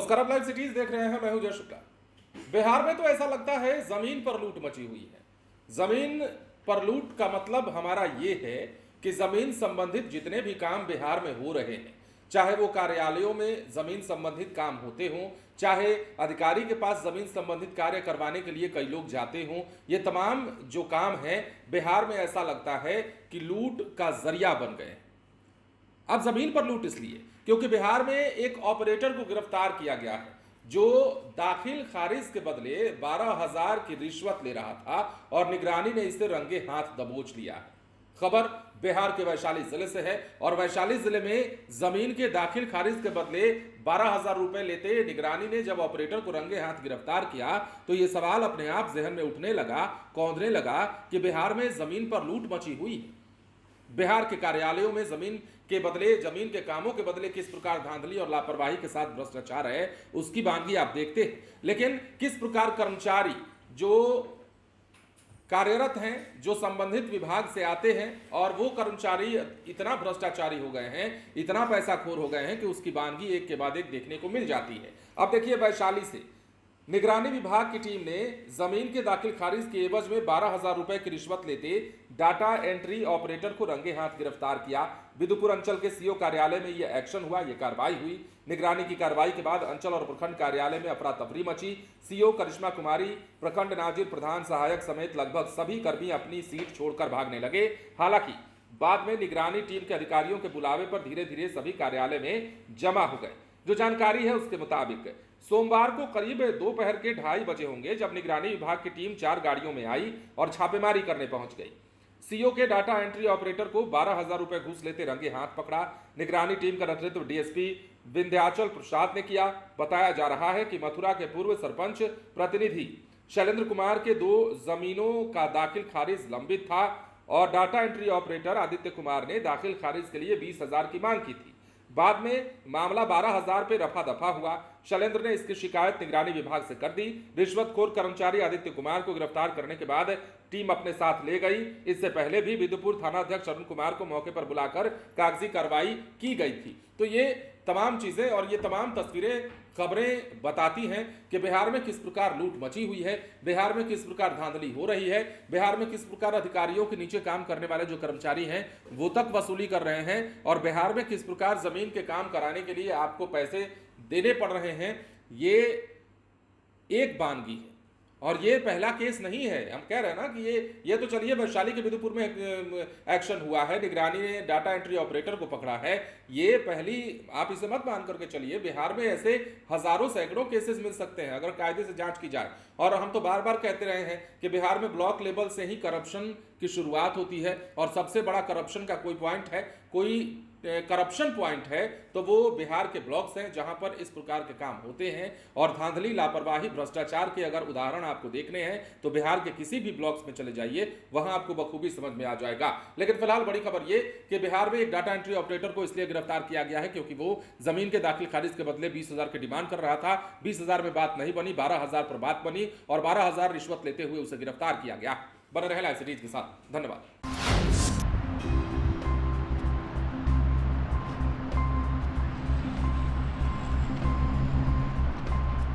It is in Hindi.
नमस्कार, आप लाइव सिटीज देख रहे हैं। मैं हूं जय शुक्ला। बिहार में तो ऐसा लगता है जमीन पर लूट मची हुई है। जमीन पर लूट का मतलब हमारा ये है कि जमीन संबंधित जितने भी काम बिहार में हो रहे हैं, चाहे वो कार्यालयों में जमीन संबंधित काम होते हों, चाहे अधिकारी के पास जमीन संबंधित कार्य करवाने के लिए कई लोग जाते हों, ये तमाम जो काम हैं बिहार में ऐसा लगता है कि लूट का जरिया बन गए। अब जमीन पर लूट इसलिए क्योंकि बिहार में एक ऑपरेटर को गिरफ्तार किया गया है जो दाखिल खारिज के बदले 12,000 की रिश्वत ले रहा था और निगरानी ने इसे रंगे हाथ दबोच लिया है। खबर बिहार के वैशाली जिले से है और वैशाली जिले में जमीन के दाखिल खारिज के बदले 12,000 रुपए लेते निगरानी ने जब ऑपरेटर को रंगे हाथ गिरफ्तार किया तो यह सवाल अपने आप जहन में उठने लगा, कौंधने लगा कि बिहार में जमीन पर लूट मची हुई है। बिहार के कार्यालयों में जमीन के बदले, जमीन के कामों के बदले किस प्रकार धांधली और लापरवाही के साथ भ्रष्टाचार है उसकी वानगी आप देखते हैं, लेकिन किस प्रकार कर्मचारी जो कार्यरत हैं, जो संबंधित विभाग से आते हैं और वो कर्मचारी इतना भ्रष्टाचारी हो गए हैं, इतना पैसाखोर हो गए हैं कि उसकी वानगी एक के बाद एक देखने को मिल जाती है। अब देखिए, वैशाली से निगरानी विभाग की टीम ने जमीन के दाखिल खारिज के एवज में 12,000 रुपए की रिश्वत लेते डाटा एंट्री ऑपरेटर को रंगे हाथ गिरफ्तार किया। बिदुपुर अंचल के सीओ कार्यालय में यह एक्शन हुआ, यह कार्रवाई हुई। निगरानी की कार्रवाई के बाद अंचल और प्रखंड कार्यालय में अफरा तफरी मची। सीओ करिश्मा कुमारी, प्रखंड नाजिर, प्रधान सहायक समेत लगभग सभी कर्मी अपनी सीट छोड़कर भागने लगे। हालांकि बाद में निगरानी टीम के अधिकारियों के बुलावे पर धीरे धीरे सभी कार्यालय में जमा हो गए। जो जानकारी है उसके मुताबिक सोमवार को करीब दोपहर के 2:30 बजे होंगे जब निगरानी विभाग की टीम 4 गाड़ियों में आई और छापेमारी करने पहुंच गई। सीओ के डाटा एंट्री ऑपरेटर को 12,000 रुपए घूस लेते रंगे हाथ पकड़ा। निगरानी टीम का नेतृत्व डीएसपी विंध्याचल प्रसाद ने किया। बताया जा रहा है कि मथुरा के पूर्व सरपंच प्रतिनिधि शैलेंद्र कुमार के 2 जमीनों का दाखिल खारिज लंबित था और data entry operator Aditya Kumar ने दाखिल खारिज के लिए 20,000 की मांग की थी। बाद में मामला 12,000 पे रफा दफा हुआ। शैलेंद्र ने इसकी शिकायत निगरानी विभाग से कर दी। रिश्वतखोर कर्मचारी आदित्य कुमार को गिरफ्तार करने के बाद टीम अपने साथ ले गई। इससे पहले भी बिदुपुर थाना अध्यक्ष अरुण कुमार को मौके पर बुलाकर कागजी कार्रवाई की गई थी। तो ये तमाम चीजें और ये तमाम तस्वीरें, खबरें बताती हैं कि बिहार में किस प्रकार लूट मची हुई है, बिहार में किस प्रकार धांधली हो रही है, बिहार में किस प्रकार अधिकारियों के नीचे काम करने वाले जो कर्मचारी हैं वो तक वसूली कर रहे हैं और बिहार में किस प्रकार जमीन के काम कराने के लिए आपको पैसे देने पड़ रहे हैं। ये एक वानगी है और ये पहला केस नहीं है। हम कह रहे हैं ना कि ये तो चलिए वैशाली के बिदुपुर में एक्शन हुआ है, निगरानी ने डाटा एंट्री ऑपरेटर को पकड़ा है, ये पहली, आप इसे मत मान करके चलिए। बिहार में ऐसे हजारों सैकड़ों केसेस मिल सकते हैं अगर कायदे से जांच की जाए। और हम तो बार बार कहते रहे हैं कि बिहार में ब्लॉक लेवल से ही करप्शन की शुरुआत होती है और सबसे बड़ा करप्शन का कोई पॉइंट है, कोई करप्शन पॉइंट है तो वो बिहार के ब्लॉक्स हैं जहां पर इस प्रकार के काम होते हैं। और धांधली, लापरवाही, भ्रष्टाचार के अगर उदाहरण आपको देखने हैं तो बिहार के किसी भी ब्लॉक्स में चले जाइए, वहां आपको बखूबी समझ में आ जाएगा। लेकिन फिलहाल बड़ी खबर ये कि बिहार में एक डाटा एंट्री ऑपरेटर को इसलिए गिरफ्तार किया गया है क्योंकि वो जमीन के दाखिल खारिज के बदले 20,000 की डिमांड कर रहा था। 20,000 में बात नहीं बनी, 12,000 पर बात बनी और 12,000 रिश्वत लेते हुए उसे गिरफ्तार किया गया। बने रहे लाइव सिटीज के साथ। धन्यवाद।